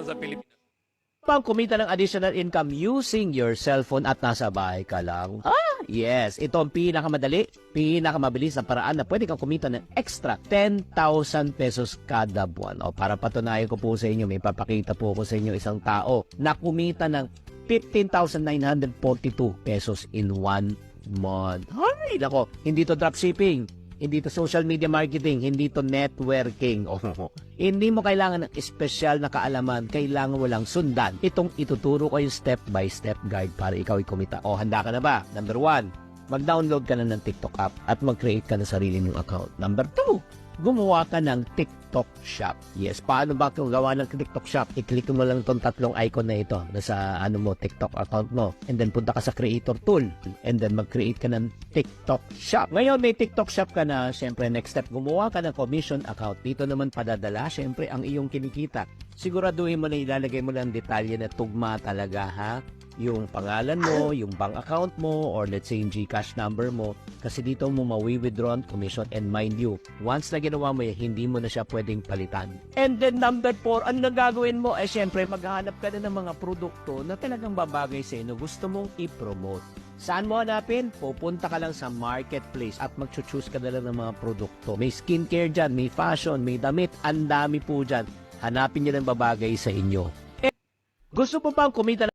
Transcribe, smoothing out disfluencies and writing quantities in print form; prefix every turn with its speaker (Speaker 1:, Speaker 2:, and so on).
Speaker 1: sa Pilipinas.
Speaker 2: Pang kumita ng additional income using your cellphone at nasa bahay ka lang. Yes, ito ang pinakamadali, pinakamabilis na paraan na pwede kang kumita ng extra 10,000 pesos kada buwan. O para patunayan ko po sa inyo, may papakita po ko sa inyo isang tao na kumita ng 15,942 pesos in 1 month. Ay, nako, hindi to dropshipping. Hindi to social media marketing, hindi to networking. Hindi mo kailangan ng espesyal na kaalaman, kailangan mo lang sundan. Itong ituturo ko yung step-by-step guide para ikaw ay kumita. Handa ka na ba? Number 1, mag-download ka na ng TikTok app at mag-create ka ng sarili mong account. Number 2, gumawa ka ng TikTok Shop. Yes, paano ba kung gawa ng TikTok Shop? I-click mo lang itong tatlong icon na ito nasa TikTok account mo. And then punta ka sa creator tool. And then mag-create ka ng TikTok Shop. Ngayon may TikTok Shop ka na, syempre next step, gumawa ka ng commission account. Dito naman padadala, syempre, ang iyong kinikita. Siguraduhin mo na ilalagay mo lang detalye na tugma talaga, ha? Yung pangalan mo, yung bank account mo, or let's say yung GCash number mo, kasi dito mo mawi-withdraw ang commission. And mind you, once na ginawa mo yan, hindi mo na siya pwedeng palitan. And then number 4, ano na gagawin mo? Syempre, maghahanap ka na ng mga produkto na talagang babagay sa inyo, gusto mong i-promote. Saan mo hanapin? Pupunta ka lang sa marketplace at mag-choose ka na lang ng mga produkto. May skincare dyan, may fashion, may damit, ang dami po dyan. Hanapin nyo ng babagay sa inyo. Gusto mo pang kumita